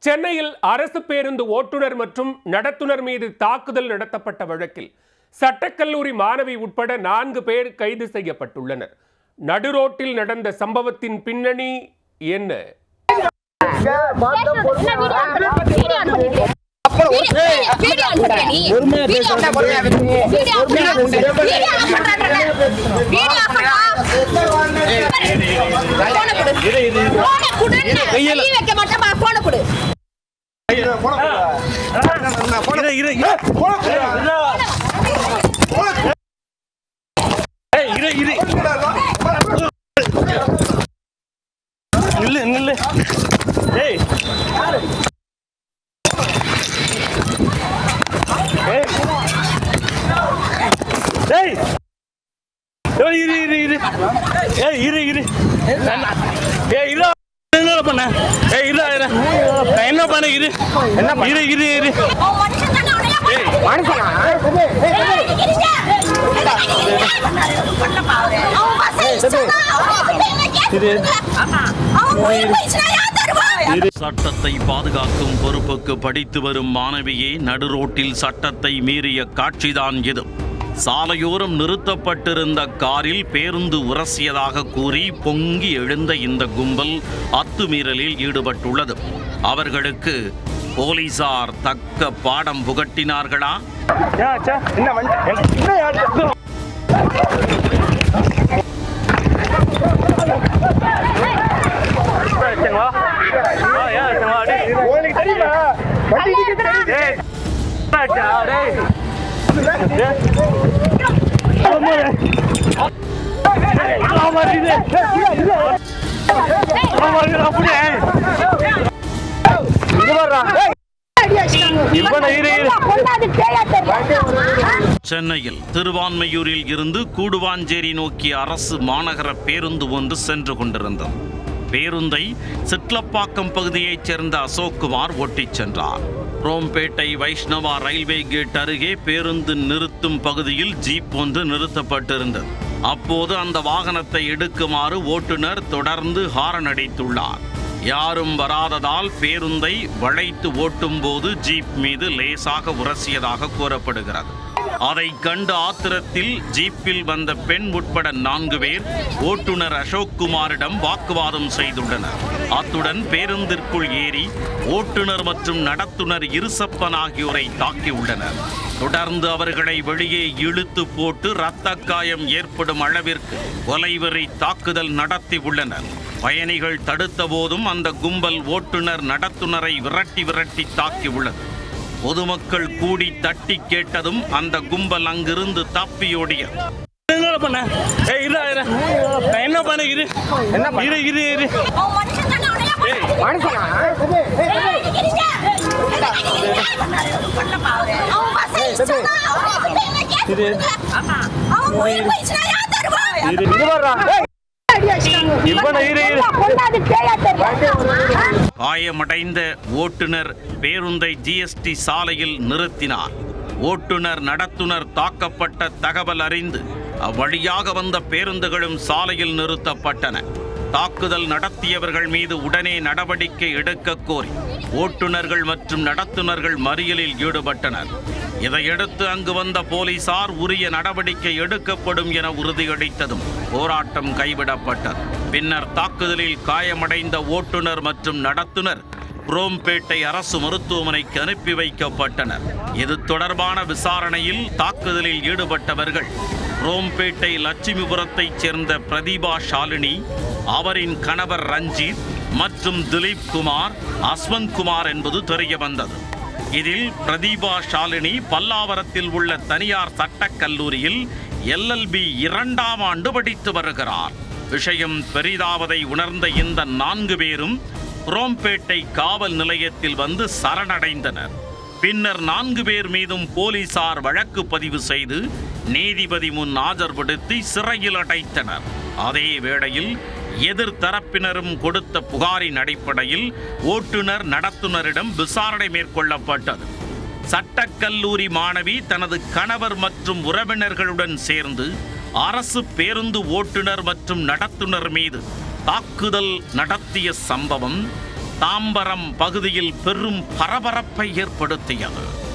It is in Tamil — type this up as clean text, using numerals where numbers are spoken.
சென்னையில் அரசு பேருந்து ஓட்டுநர் மற்றும் நடத்துனர் மீது தாக்குதல் நடத்தப்பட்ட வழக்கில் சட்டக்கல்லூரி மாணவி உட்பட 4 பேர் கைது செய்யப்பட்டுள்ளனர். நடுரோட்டில் நடந்த சம்பவத்தின் பின்னணி என்ன? என்ன பண்ண சட்டத்தை பாதுகாக்கும் பொறுப்புக்கு படித்து வரும் மாணவியே நடுரோட்டில் சட்டத்தை மீறிய காட்சிதான் இது. சாலையோரம் நிறுத்தப்பட்டிருந்த காரில் பேருந்து உரசியதாக கூறி பொங்கி எழுந்த இந்த கும்பல் அத்துமீறலில் ஈடுபட்டுள்ளது. அவர்களுக்கு போலீசார் தக்க பாடம் புகட்டினார்களா? சென்னையில் திருவான்மையூரில் இருந்து கூடுவாஞ்சேரி நோக்கி அரசு மாநகர பேருந்து ஒன்று சென்று கொண்டிருந்தது. பேருந்தை சிட்லப்பாக்கம் பகுதியைச் சேர்ந்த அசோக்குமார் ஓட்டிச் சென்றார். குரோம்பேட்டை வைஷ்ணவா ரயில்வே கேட் அருகே பேருந்து நிறுத்தும் பகுதியில் ஜீப் ஒன்று நிறுத்தப்பட்டிருந்தது. அப்போது அந்த வாகனத்தை எடுக்குமாறு ஓட்டுநர் தொடர்ந்து ஹாரன் அடித்துள்ளார். யாரும் வராததால் பேருந்தை வளைத்து ஓட்டும் போது ஜீப் மீது லேசாக உரசியதாக கூறப்படுகிறது. அதை கண்டு ஆத்திரத்தில் ஜீப்பில் வந்த பெண் உட்பட 4 பேர் ஓட்டுநர் அசோக்குமாரிடம் வாக்குவாதம் செய்துள்ளனர். அத்துடன் பேருந்திற்குள் ஏறி ஓட்டுநர் மற்றும் நடத்துனர் இருசப்பன் ஆகியோரை தாக்கியுள்ளனர். தொடர்ந்து அவர்களை வெளியே இழுத்து போட்டு இரத்த காயம் ஏற்படும் அளவிற்கு கொலைவெறி தாக்குதல் நடத்தி உள்ளனர். பயணிகள் தடுத்த போதும் அந்த கும்பல் ஓட்டுநர் நடத்துனரை விரட்டி தாக்கியுள்ளது. பொதுமக்கள் கூடி தட்டி கேட்டதும் அந்த கும்பல் அங்கிருந்து தப்பியோடிய. காயமடைந்த ஓட்டுநர் பேருந்தை ஜிஎஸ்டி சாலையில் நிறுத்தினார். ஓட்டுநர் நடத்துனர் தாக்கப்பட்ட தகவல் அறிந்து அவ்வழியாக வந்த பேருந்துகளும் சாலையில் நிறுத்தப்பட்டன. தாக்குதல் நடத்தியவர்கள் மீது உடனே நடவடிக்கை எடுக்க கோரி ஓட்டுநர்கள் மற்றும் நடத்துனர்கள் மறியலில் ஈடுபட்டனர். இதையடுத்து அங்கு வந்த போலீசார் உரிய நடவடிக்கை எடுக்கப்படும் என உறுதியளித்ததும் போராட்டம் கைவிடப்பட்டது. பின்னர் தாக்குதலில் காயமடைந்த ஓட்டுநர் மற்றும் நடத்துனர் குரோம்பேட்டை அரசு மருத்துவமனைக்கு அனுப்பி வைக்கப்பட்டனர். இது தொடர்பான விசாரணையில் தாக்குதலில் ஈடுபட்டவர்கள் குரோம்பேட்டை லட்சுமிபுரத்தைச் சேர்ந்த பிரதீபா ஷாலினி, அவரின் கணவர் ரஞ்சித் மற்றும் திலீப் குமார், அஸ்வந்த் குமார் என்பது தெரிய வந்தது. இதில் பிரதீபா ஷாலினி பல்லாவரத்தில் உள்ள தனியார் சட்டக் கல்லூரியில் LLB 2ஆம் ஆண்டு படித்து வருகிறார். விஷயம் பெரிதாவதை உணர்ந்த இந்த 4 பேரும் குரோம்பேட்டை காவல் நிலையத்தில் வந்து சரணடைந்தனர். பின்னர் 4 பேர் மீதும் போலீசார் வழக்கு பதிவு செய்து நீதிபதி முன் ஆஜர்படுத்தி சிறையில் அடைத்தனர். அதே வேளையில் எதிர்த்தரப்பினரும் கொடுத்த புகாரின் அடிப்படையில் ஓட்டுநர் நடத்துனரிடம் விசாரணை மேற்கொள்ளப்பட்டது. சட்டக்கல்லூரி மாணவி தனது கணவர் மற்றும் உறவினர்களுடன் சேர்ந்து அரசு பேருந்து ஓட்டுநர் மற்றும் நடத்துனர் மீது தாக்குதல் நடத்திய சம்பவம் தாம்பரம் பகுதியில் பெரும் பரபரப்பை ஏற்படுத்தியது.